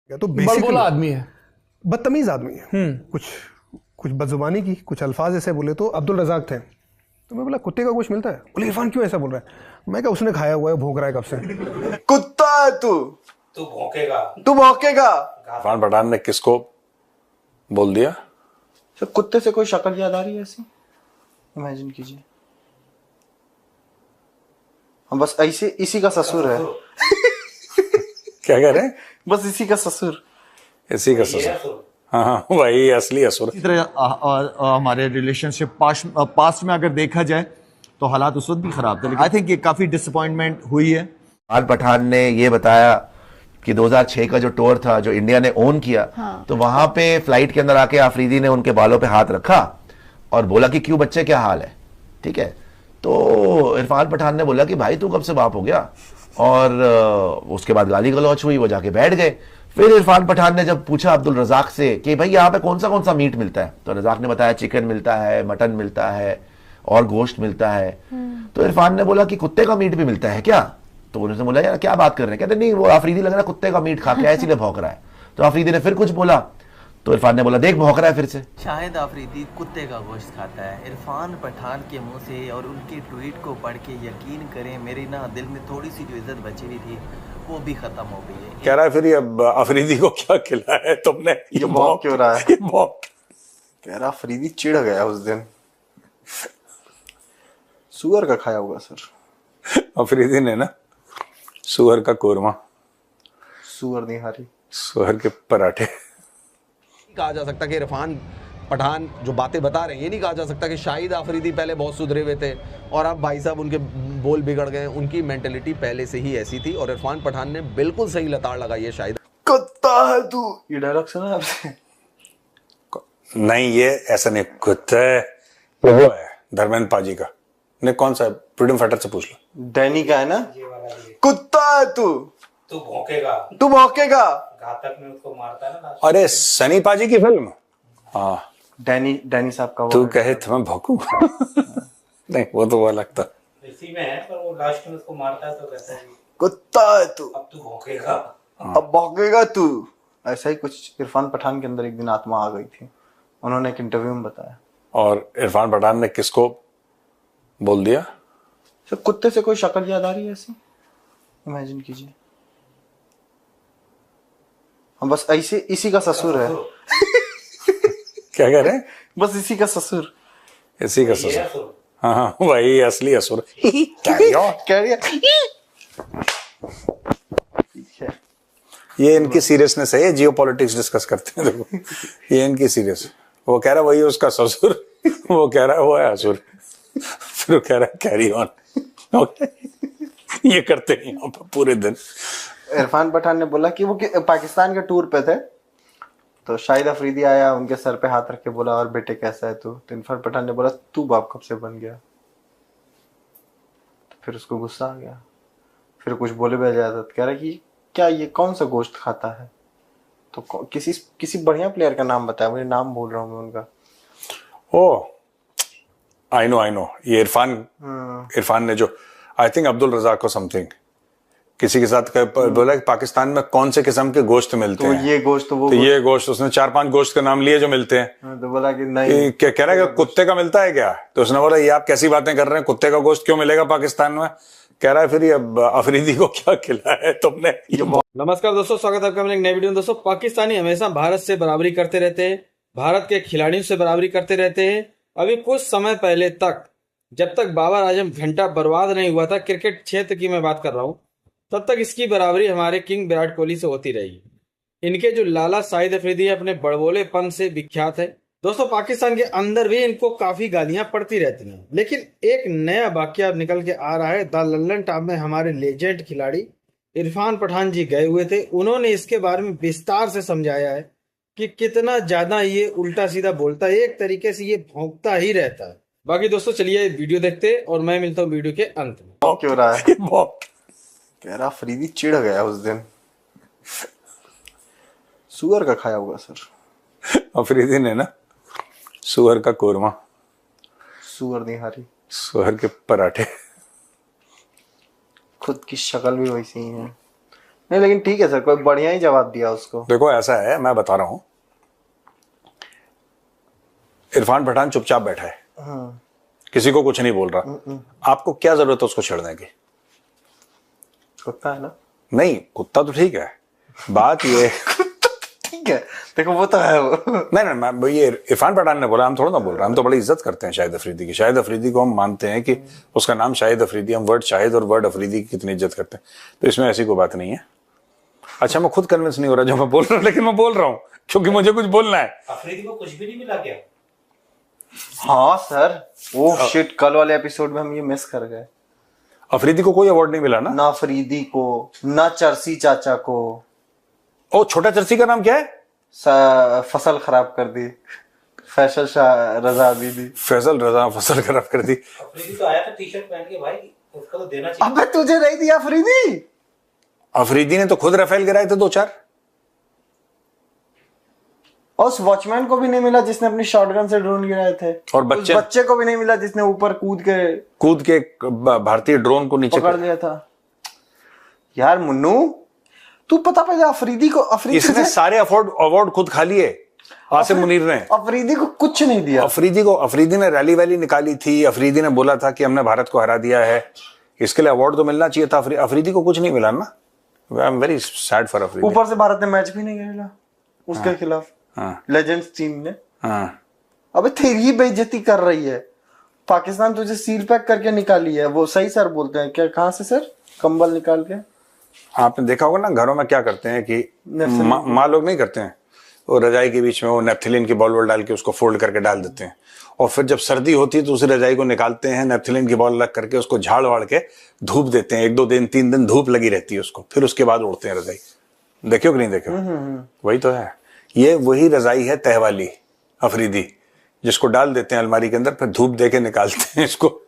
तो बड़बोला आदमी है, बदतमीज आदमी है। कुछ कुछ बदजुबानी की, कुछ अल्फाज ऐसे बोले। तो अब्दुल रज़ाक थे, तो मैं बोला कुत्ते का गोश्त मिलता है? बोले इरफान क्यों ऐसा बोल रहा है? मैं क्या, उसने खाया हुआ है, भोग रहा है कब से। कुत्ता है तू भौंकेगा। तू भौंकेगा। इरफान पठान ने किसको बोल दिया? सर कुत्ते से कोई शक्ल याद आ रही है ऐसी? इमेजिन कीजिए। हम बस ऐसे इसी का ससुर है। क्या कह रहे हैं? बस इसी का ससुर। इसी का ससुर। हाँ, वही असली असुर। इसी तरह हमारे रिलेशनशिप पास्ट में अगर देखा जाए तो हालात उस वक्त भी खराब थे, लेकिन आई थिंक ये काफी डिसअपॉइंटमेंट हुई है। इरफान पठान ने ये बताया कि 2006 का जो टूर था जो इंडिया ने ओन किया, तो वहां पे फ्लाइट के अंदर आके आफरीदी ने उनके बालों पे हाथ रखा और बोला कि क्यों बच्चे, क्या हाल है, ठीक है। तो इरफान पठान ने बोला कि भाई तू कब से बाप हो गया, और उसके बाद गाली गलौच हुई, वो जाके बैठ गए। फिर इरफान पठान ने जब पूछा अब्दुल रज़ाक से कि भाई यहाँ पे कौन सा मीट मिलता है, तो रज़ाक ने बताया चिकन मिलता है, मटन मिलता है और गोश्त मिलता है। तो इरफान ने बोला कि कुत्ते का मीट भी मिलता है क्या? तो उन्होंने बोला यार क्या बात कर रहे हैं? कहते नहीं, वो आफरीदी लग रहा है कुत्ते का मीट खा के इसीलिए भौंक रहा है। तो आफरीदी ने फिर कुछ बोला, तो इरफान ने बोला देख भौंक रहा है फिर से। शाहिद आफरीदी कुत्ते का गोश्त खाता है, इरफान पठान के मुंह से और उनके ट्वीट को पढ़ के यकीन करें मेरी ना दिल में थोड़ी सी जो इज्जत बची हुई थी वो भी खत्म हो गई है। कह रहा है फिर ये अफरीदी को क्या खिलाया है तुमने? ये भौंक क्यों रहा है? ये भौंक कह रहा अफरीदी चिढ़ गया उस दिन। सुअर का खाया होगा सर। अफरीदी ने ना सुअर का कोरमा, सुअर निहारी, सुअर के पराठे। कहा जा सकता कि इरफान पठान जो बातें बता रहे हैं, ये नहीं कहा जा सकता कि शाहिद आफरीदी पहले बहुत सुधरे हुए थे और अब भाई साहब उनके बोल बिगड़ गए। उनकी मेंटेलिटी पहले से ही ऐसी थी और इरफान पठान ने बिल्कुल सही लताड़ लगाई है। शाहिद कुत्ता है तू, ये डायलॉग सुना आपने? नहीं, ये ऐसा नहीं, कुत्ता है वो है धर्मेंद्र पाजी का। ने कौन सा? फ्रीडम फाइटर से पूछ लो। डैनी का है ना? कुत्ता है तू भौंकेगा। तू भौंकेगा। घातक में उसको मारता है ना। अरे सनी पाजी की फिल्म। हाँ, डैनी साहब का। तू कहे तो मैं भौंकू। नहीं, वो तो वो अलग था। इसी में है, पर वो लास्ट में उसको मारता है तो कहता है कुत्ता है तू, अब तू भौंकेगा। अब भौंकेगा तू। ऐसा ही कुछ इरफान पठान के अंदर एक दिन आत्मा आ गई थी, उन्होंने एक इंटरव्यू में बताया। और इरफान पठान ने किसको बोल दिया? सर कुत्ते से कोई शक्ल याद आ रही है ऐसी? इमेजिन कीजिए। हम बस ऐसे इसी का ससुर है। क्या कह रहे हैं? बस इसी का ससुर। इसी का ससुर। हाँ, वही असली असुर। क्या ये इनकी सीरियसनेस है, ये जियोपॉलिटिक्स डिस्कस करते हैं। देखो, ये इनकी सीरियस। वो कह रहा है वही उसका ससुर, वो कह रहा है वो है असुर, फिर वो कह रहा है कैरी ऑन। ये करते हैं यहाँ पर पूरे दिन। इरफान पठान ने बोला कि वो पाकिस्तान के टूर पे थे, तो शाहिद अफरीदी आया, उनके सर पे हाथ रख के बोला और बेटे कैसा है तू? तो इरफान पठान ने बोला तू बाप कब से बन गया? तो फिर उसको गुस्सा आ गया, फिर कुछ बोले बजाय इजाजत, कह रहा कि क्या ये कौन सा गोश्त खाता है? तो किसी बढ़िया प्लेयर का नाम बताया, मुझे नाम बोल रहा हूँ मैं उनका। ओ आई नो, ये इरफान ने जो आई थिंक अब्दुल रज़ाक को समथिंग किसी के साथ बोला कि पाकिस्तान में कौन से किस्म के गोश्त मिलते हैं, ये गोश्त वो तो ये गोश्त, उसने 4-5 गोश्त का नाम लिए जो मिलते हैं। तो बोला कि नहीं, क्या कह रहा है कि कुत्ते का मिलता है क्या? तो उसने बोला ये आप कैसी बातें कर रहे हैं, कुत्ते का गोश्त क्यों मिलेगा पाकिस्तान में? कह रहा है फिर ये अफरीदी को क्या खिलाया है तुमने? नमस्कार दोस्तों, स्वागत है आपका मेरे एक नए वीडियो में। दोस्तों, पाकिस्तानी हमेशा भारत से बराबरी करते रहते हैं, भारत के खिलाड़ियों से बराबरी करते रहते हैं। अभी कुछ समय पहले तक, जब तक बाबर आजम घंटा बर्बाद नहीं हुआ था, क्रिकेट क्षेत्र की मैं बात कर रहा हूँ, तब तक इसकी बराबरी हमारे किंग विराट कोहली से होती रही। इनके जो लाला शाहिद अफरीदी अपने बड़बोलेपन से विख्यात है। दोस्तों, पाकिस्तान के अंदर भी इनको काफी गालियां पड़ती रहती हैं, लेकिन एक नया वाकया निकल के आ रहा है। द लल्लन टॉप में हमारे लेजेंड खिलाड़ी इरफान पठान जी गए हुए थे, उन्होंने इसके बारे में विस्तार से समझाया है कि कितना ज्यादा ये उल्टा सीधा बोलता है, एक तरीके से ये भौंकता ही रहता है। बाकी दोस्तों चलिए वीडियो देखते और मैं मिलता हूँ वीडियो के अंत में। क्यों रहा है? कह रहा अफरीदी चिढ़ गया उस दिन। सुअर का खाया होगा सर। अफरीदी ने ना सुअर का कोरमा, सुअर निहारी, सुअर के पराठे। खुद की शक्ल भी वैसी ही है, नहीं लेकिन ठीक है सर, कोई बढ़िया ही जवाब दिया उसको। देखो ऐसा है, मैं बता रहा हूं, इरफान पठान चुपचाप बैठा है, किसी को कुछ नहीं बोल रहा। आपको क्या जरूरत है उसको छेड़ने की? कुत्ता है ना? नहीं, कुत्ता तो ठीक है, बात ये ठीक है, देखो वो तो है वो। नहीं, ये इरफान पठान ने बोला, हम थोड़ा ना बोल रहे हैं। हम तो बड़ी इज्जत करते हैं शाहिद अफरीदी की। शाहिद अफरीदी को हम मानते हैं कि उसका नाम शाहिद अफरीदी, हम वर्ड शाहिद और वर्ड अफरीदी की कितनी इज्जत करते हैं, तो इसमें ऐसी कोई बात नहीं है। अच्छा, मैं खुद कन्विंस नहीं हो रहा जो मैं बोल रहा हूँ, लेकिन मैं बोल रहा हूँ क्योंकि मुझे कुछ बोलना है। अफरीदी को कुछ भी नहीं मिला क्या? हाँ सर, वो शिट, कल वाले एपिसोड में हम ये मिस कर गए। अफरीदी को कोई अवार्ड नहीं मिला ना? ना अफरीदी को, ना चरसी चाचा को। ओ, छोटा चरसी का नाम क्या है? फसल खराब कर दी, फैसल रजा अबीदी। फैसल रजा फसल खराब कर दी। अफरीदी तो आया था टी शर्ट पहन के, भाई उसका तो देना चाहिए। अबे तुझे नहीं दिया अफरीदी? अफरीदी ने तो खुद राफेल गिराए थे 2-4। और उस वॉचमैन को भी नहीं मिला जिसने अपनी शॉटगन से ड्रोन गिराए थे। और उस बच्चे को भी नहीं मिला जिसने ऊपर कूद के भारतीय ड्रोन को नीचे पकड़ लिया था। यार मुन्नू, तू पता पहले अफरीदी को, इसने सारे अवार्ड खुद खा लिए आसिम मुनीर ने। अफरीदी को कुछ नहीं दिया। अफरीदी ने रैली वैली निकाली थी, अफरीदी ने बोला था कि हमने भारत को हरा दिया है, इसके लिए अवार्ड तो मिलना चाहिए था। अफरीदी को कुछ नहीं मिला ना। I am very sad for Afridi. ऊपर से भारत ने मैच भी नहीं खेला उसके खिलाफ, लेजेंड्स टीम ने। अबे तेरी बेइज्जती कर रही है पाकिस्तान, तुझे सील पैक करके निकाली है। वो सही सर बोलते हैं क्या? कहाँ से सर? कंबल निकाल के। आपने देखा होगा ना घरों में क्या करते हैं कि माँ लोग नहीं करते हैं, वो रजाई के बीच में वो नेप्थिलीन की बॉल डाल के उसको फोल्ड करके डाल देते हैं, और फिर जब सर्दी होती है तो उसी रजाई को निकालते हैं, नेप्थिलीन की बॉल लग करके उसको झाड़ वाड़ के धूप देते हैं। 1-2 दिन 3 दिन धूप लगी रहती है उसको, फिर उसके बाद उड़ते हैं रजाई। देखियो कि नहीं देखियो? वही तो है, ये वही रजाई है तह वाली अफरीदी, जिसको डाल देते हैं अलमारी के अंदर, फिर धूप दे के निकालते हैं इसको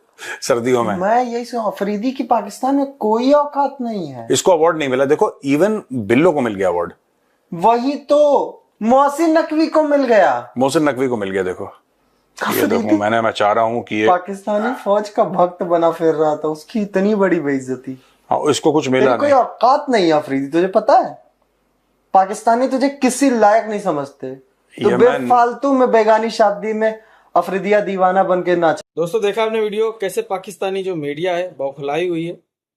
सर्दियों में। मैं यही से, अफरीदी की पाकिस्तान में कोई औकात नहीं है। इसको अवार्ड नहीं मिला। देखो इवन बिल्लो को मिल गया अवार्ड। वही तो मोहसिन नकवी को मिल गया। मोहसिन नकवी को मिल गया। देखो ये देखो, मैं चाह रहा हूँ कि ये पाकिस्तानी फौज का भक्त बना फिर रहा था, उसकी इतनी बड़ी बेइज्जती। हाँ, इसको कुछ मिला नहीं। कोई औकात नहीं है अफरीदी, तुझे पता है? पाकिस्तानी तुझे किसी लायक नहीं समझते, तो बेफालतू में बेगानी शादी में अफरीदिया दीवाना बन के नाच। दोस्तों देखा आपने वीडियो, कैसे पाकिस्तानी जो मीडिया है बौखलाई हुई है।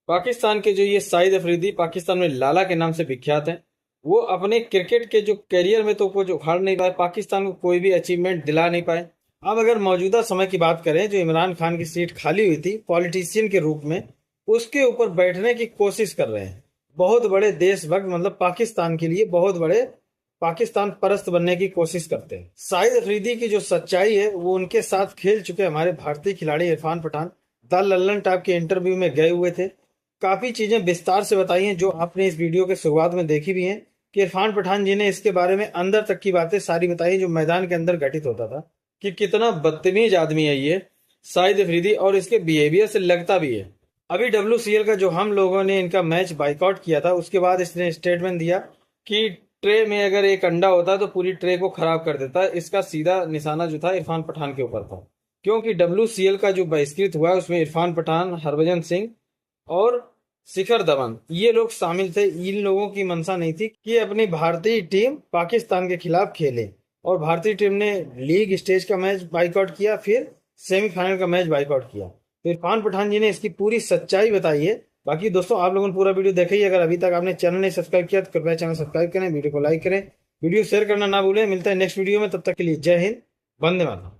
पाकिस्तान के जो ये शाहिद अफरीदी पाकिस्तान में लाला के नाम से विख्यात है, वो अपने क्रिकेट के जो करियर में तो कुछ उखाड़ नहीं पाए, पाकिस्तान को कोई भी अचीवमेंट दिला नहीं पाए। अब अगर मौजूदा समय की बात करें, जो इमरान खान की सीट खाली हुई थी पॉलिटिशियन के रूप में, उसके ऊपर बैठने की कोशिश कर रहे हैं। बहुत बड़े देशभक्त, मतलब पाकिस्तान के लिए बहुत बड़े पाकिस्तान परस्त बनने की कोशिश करते हैं। शाहिद अफरीदी की जो सच्चाई है वो उनके साथ खेल चुके हमारे भारतीय खिलाड़ी इरफान पठान द लल्लन टाइप के इंटरव्यू में गए हुए थे। काफी चीजें विस्तार से बताई हैं जो आपने इस वीडियो के शुरुआत में देखी भी हैं, कि इरफान पठान जी ने इसके बारे में अंदर तक की बातें सारी बताई जो मैदान के अंदर घटित होता था, कि कितना बदतमीज आदमी है ये शाहिद अफरीदी, और इसके बिहेवियर से लगता भी है। अभी WCL का जो हम लोगों ने इनका मैच बाइकआउट किया था, उसके बाद इसने स्टेटमेंट दिया कि ट्रे में अगर एक अंडा होता तो पूरी ट्रे को खराब कर देता। इसका सीधा निशाना जो था इरफान पठान के ऊपर था, क्योंकि WCL का जो बहिष्कृत हुआ उसमें इरफान पठान, हरभजन सिंह और शिखर धवन ये लोग शामिल थे। इन लोगों की मंशा नहीं थी कि अपनी भारतीय टीम पाकिस्तान के खिलाफ खेले, और भारतीय टीम ने लीग स्टेज का मैच बाइकआउट किया, फिर सेमीफाइनल का मैच बाइकआउट किया। तो इरफान पठान जी ने इसकी पूरी सच्चाई बताई है। बाकी दोस्तों आप लोगों ने पूरा वीडियो देखा ही, अगर अभी तक आपने चैनल नहीं सब्सक्राइब किया तो कृपया चैनल सब्सक्राइब करें, वीडियो को लाइक करें, वीडियो शेयर करना ना भूलें। मिलता है नेक्स्ट वीडियो में, तब तक के लिए जय हिंद, वंदे मातरम।